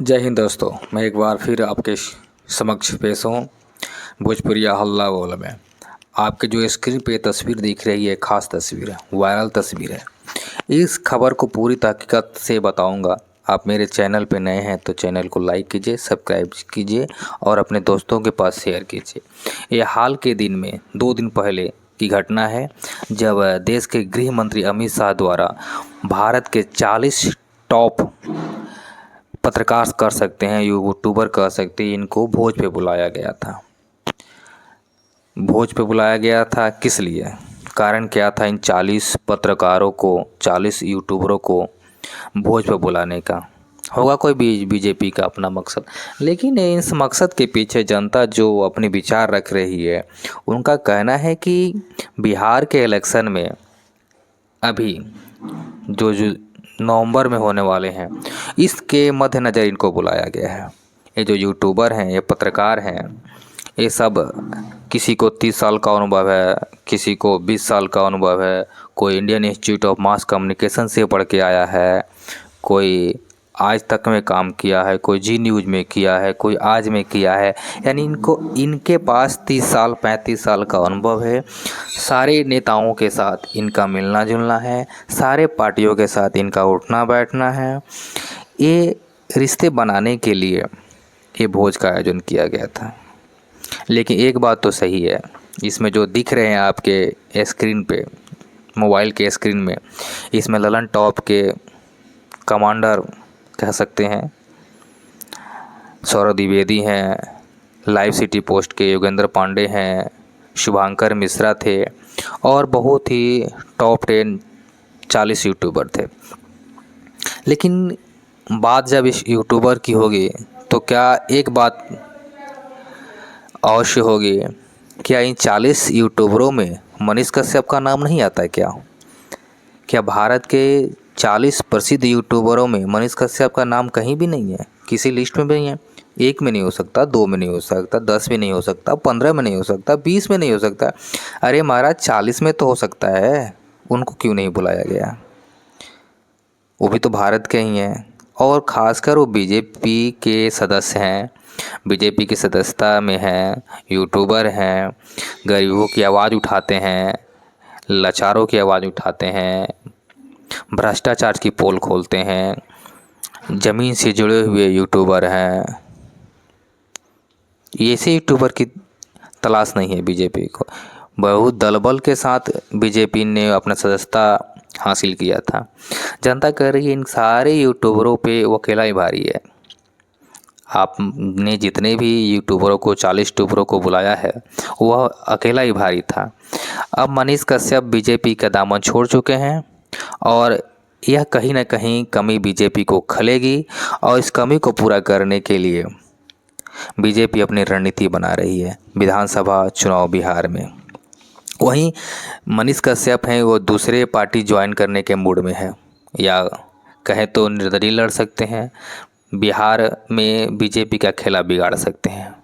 जय हिंद दोस्तों, मैं एक बार फिर आपके समक्ष पेश हूँ भोजपुरिया हल्ला बोल में। आपके जो स्क्रीन पे तस्वीर दिख रही है, खास तस्वीर है, वायरल तस्वीर है। इस खबर को पूरी तहकीकात से बताऊंगा। आप मेरे चैनल पे नए हैं तो चैनल को लाइक कीजिए, सब्सक्राइब कीजिए और अपने दोस्तों के पास शेयर कीजिए। ये हाल के दिन में 2 दिन पहले की घटना है, जब देश के गृह मंत्री अमित शाह द्वारा भारत के 40 टॉप पत्रकार कर सकते हैं, यूट्यूबर कह सकते हैं, इनको भोज पे बुलाया गया था। भोज पे बुलाया गया था किस लिए? कारण क्या था इन 40 पत्रकारों को, 40 यूट्यूबरों को भोज पे बुलाने का? होगा कोई बीजेपी का अपना मकसद, लेकिन इस मकसद के पीछे जनता जो अपने विचार रख रही है, उनका कहना है कि बिहार के इलेक्शन में अभी जो नवंबर में होने वाले हैं, इसके मद्देनज़र इनको बुलाया गया है। ये जो यूट्यूबर हैं, ये पत्रकार हैं, ये सब किसी को 30 साल का अनुभव है, किसी को 20 साल का अनुभव है, कोई Indian institute of mass communication से पढ़ के आया है, कोई आज तक में काम किया है, कोई जी न्यूज़ में किया है, कोई आज में किया है। यानी इनके पास 30 साल 35 साल का अनुभव है। सारे नेताओं के साथ इनका मिलना जुलना है, सारे पार्टियों के साथ इनका उठना बैठना है। ये रिश्ते बनाने के लिए ये भोज का आयोजन किया गया था। लेकिन एक बात तो सही है, इसमें जो दिख रहे हैं आपके स्क्रीन पे, मोबाइल के स्क्रीन में, इसमें ललन टॉप के कमांडर कह सकते हैं सौरभ द्विवेदी हैं, लाइव सिटी पोस्ट के योगेंद्र पांडे हैं, शुभांकर मिश्रा थे और बहुत ही टॉप 10 40 यूट्यूबर थे। लेकिन बात जब इस यूट्यूबर की होगी तो क्या एक बात अवश्य होगी, क्या इन 40 यूट्यूबरों में मनीष कश्यप का नाम नहीं आता है? क्या भारत के 40 प्रसिद्ध यूट्यूबरों में मनीष कश्यप का नाम कहीं भी नहीं है, किसी लिस्ट में भी नहीं है? 1 में नहीं हो सकता, 2 में नहीं हो सकता, 10 में नहीं हो सकता, 15 में नहीं हो सकता, 20 में नहीं हो सकता। अरे महाराज 40 में तो हो सकता है। उनको क्यों नहीं बुलाया गया? वो भी तो भारत के ही हैं और ख़ासकर वो बीजेपी के सदस्य हैं, बीजेपी की सदस्यता में हैं, यूट्यूबर हैं, गरीबों की आवाज़ उठाते हैं, लाचारों की आवाज़ उठाते हैं, भ्रष्टाचार की पोल खोलते हैं, ज़मीन से जुड़े हुए यूट्यूबर हैं। ऐसे यूट्यूबर की तलाश नहीं है बीजेपी को। बहुत दलबल के साथ बीजेपी ने अपना सदस्यता हासिल किया था। जनता कह रही है इन सारे यूट्यूबरों पे वो अकेला ही भारी है। आपने जितने भी यूट्यूबरों को 40 यूट्यूबरों को बुलाया है, वह अकेला ही भारी था। अब मनीष कश्यप बीजेपी का दामन छोड़ चुके हैं और यह कहीं ना कहीं कमी बीजेपी को खलेगी और इस कमी को पूरा करने के लिए बीजेपी अपनी रणनीति बना रही है विधानसभा चुनाव बिहार में। वहीं मनीष कश्यप हैं, वो दूसरे पार्टी ज्वाइन करने के मूड में है, या कहें तो निर्दलीय लड़ सकते हैं, बिहार में बीजेपी का खेला बिगाड़ सकते हैं।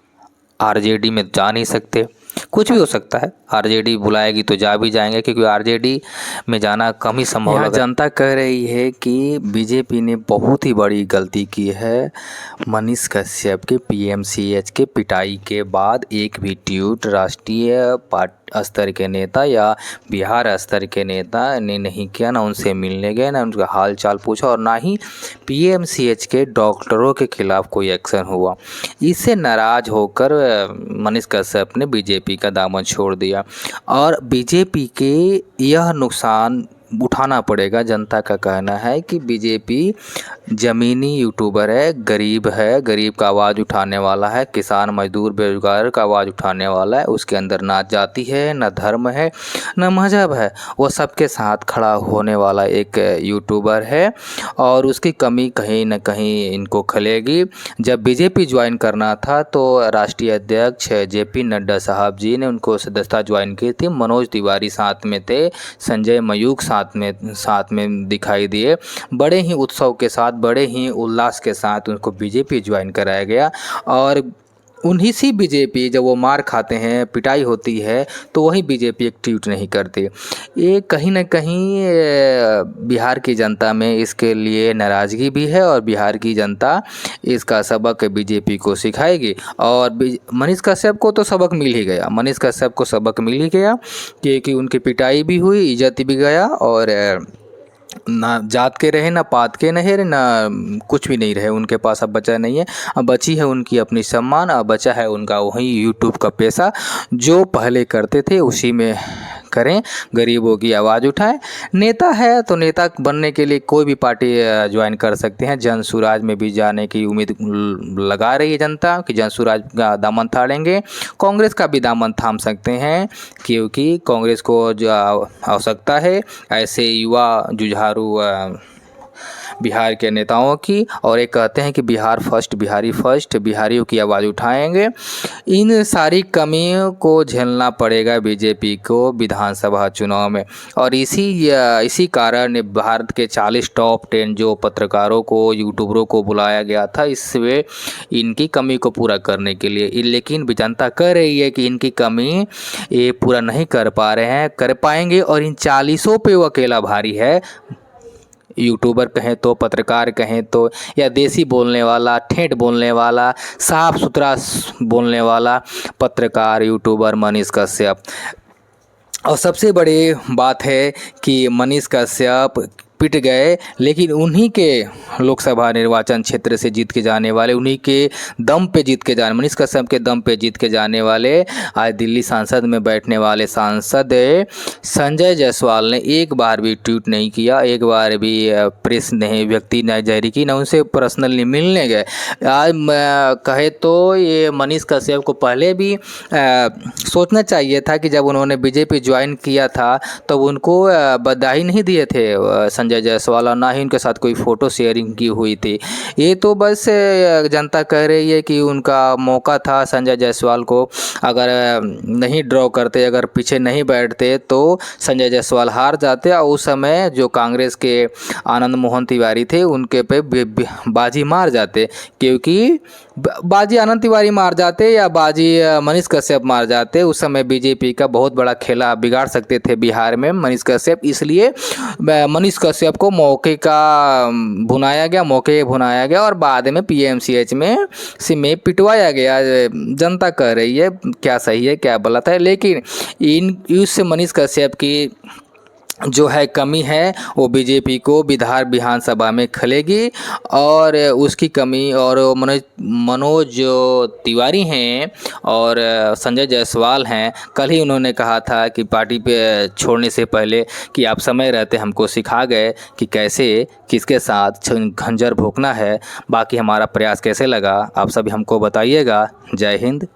आरजेडी में जा नहीं सकते, कुछ भी हो सकता है। आरजेडी बुलाएगी तो जा भी जाएंगे, क्योंकि आरजेडी में जाना कम ही संभव है। जनता कह रही है कि बीजेपी ने बहुत ही बड़ी गलती की है। मनीष कश्यप के पीएमसीएच के पिटाई के बाद एक भी ट्वीट राष्ट्रीय स्तर के नेता या बिहार स्तर के नेता ने नहीं किया, ना उनसे मिलने गए, ना उनका हाल चाल पूछा और ना ही पीएमसीएच के डॉक्टरों के खिलाफ कोई एक्शन हुआ। इससे नाराज़ होकर मनीष कश्यप ने बीजेपी का दामन छोड़ दिया और बीजेपी के यह नुकसान उठाना पड़ेगा। जनता का कहना है कि बीजेपी ज़मीनी यूट्यूबर है, गरीब का आवाज़ उठाने वाला है, किसान मजदूर बेरोजगार का आवाज़ उठाने वाला है। उसके अंदर ना जाति है, ना धर्म है, ना मज़हब है, वो सबके साथ खड़ा होने वाला एक यूट्यूबर है और उसकी कमी कहीं ना कहीं इनको खलेगी। जब बीजेपी ज्वाइन करना था तो राष्ट्रीय अध्यक्ष जेपी नड्डा साहब जी ने उनको सदस्यता ज्वाइन की थी। मनोज तिवारी साथ में थे, संजय मयूख साथ में दिखाई दिए। बड़े ही उत्सव के साथ, बड़े ही उल्लास के साथ उनको बीजेपी ज्वाइन कराया गया और उन्हीं सी बीजेपी जब वो मार खाते हैं, पिटाई होती है, तो वही बीजेपी एक ट्वीट नहीं करती। ये कहीं न कहीं बिहार की जनता में इसके लिए नाराज़गी भी है और बिहार की जनता इसका सबक बीजेपी को सिखाएगी। और मनीष कश्यप को तो सबक मिल ही गया, मनीष कश्यप को सबक मिल ही गया कि उनकी पिटाई भी हुई, इज़्ज़त भी गया और ना जात के रहे, ना पात के नहीं रहे, ना कुछ भी नहीं रहे उनके पास। अब बचा नहीं है, अब बची है उनकी अपनी सम्मान, अब बचा है उनका वही यूट्यूब का पैसा जो पहले करते थे उसी में करें, गरीबों की आवाज़ उठाएं। नेता है तो नेता बनने के लिए कोई भी पार्टी ज्वाइन कर सकते हैं। जन सुराज में भी जाने की उम्मीद लगा रही है जनता कि जन सुराज का दामन थामेंगे, कांग्रेस का भी दामन थाम सकते हैं क्योंकि कांग्रेस को जो आवश्यकता है ऐसे युवा जुझारू बिहार के नेताओं की। और ये कहते हैं कि बिहार फर्स्ट, बिहारी फर्स्ट, बिहारियों की आवाज़ उठाएंगे। इन सारी कमियों को झेलना पड़ेगा बीजेपी को विधानसभा चुनाव में। और इसी कारण भारत के 40 टॉप 10 जो पत्रकारों को, यूट्यूबरों को बुलाया गया था इसमें इनकी कमी को पूरा करने के लिए। लेकिन जनता कह रही है कि इनकी कमी ये पूरा नहीं कर पा रहे हैं, कर पाएंगे। और इन 40 पे वो अकेला भारी है। यूट्यूबर कहें तो, पत्रकार कहें तो, या देसी बोलने वाला, ठेठ बोलने वाला, साफ सुथरा बोलने वाला पत्रकार यूट्यूबर मनीष कश्यप। और सबसे बड़ी बात है कि मनीष कश्यप पिट गए, लेकिन उन्हीं के लोकसभा निर्वाचन क्षेत्र से जीत के जाने वाले, उन्हीं के दम पे जीत के जाने, मनीष कश्यप के दम पे जीत के जाने वाले आज दिल्ली सांसद में बैठने वाले सांसद संजय जायसवाल ने एक बार भी ट्वीट नहीं किया, एक बार भी प्रेस नहीं व्यक्ति नहीं जारी की, ना उनसे पर्सनली मिलने गए। आज कहे तो ये मनीष कश्यप को पहले भी सोचना चाहिए था कि जब उन्होंने बीजेपी ज्वाइन किया था तब तो उनको बधाई नहीं दिए थे संजय जायसवाल, ना ही उनके साथ कोई फ़ोटो शेयरिंग की हुई थी। ये तो बस जनता कह रही है कि उनका मौका था संजय जायसवाल को, अगर नहीं ड्रॉ करते, अगर पीछे नहीं बैठते तो संजय जायसवाल हार जाते। और उस समय जो कांग्रेस के आनंद मोहन तिवारी थे उनके पे बाजी मार जाते, क्योंकि बाजी आनंद तिवारी मार जाते या बाजी मनीष कश्यप मार जाते, उस समय बीजेपी का बहुत बड़ा खेला बिगाड़ सकते थे बिहार में मनीष कश्यप। इसलिए मनीष कश्यप को मौके भुनाया गया और बाद में पीएमसीएच में पिटवाया गया। जनता कह रही है क्या सही है क्या गलत है, लेकिन इससे मनीष कश्यप की जो है कमी है वो बीजेपी को विधानसभा में खलेगी। और उसकी कमी, और मनोज तिवारी हैं और संजय जायसवाल हैं, कल ही उन्होंने कहा था कि पार्टी पे छोड़ने से पहले कि आप समय रहते हमको सिखा गए कि कैसे किसके साथ खंजर भोंकना है। बाकी हमारा प्रयास कैसे लगा आप सभी हमको बताइएगा। जय हिंद।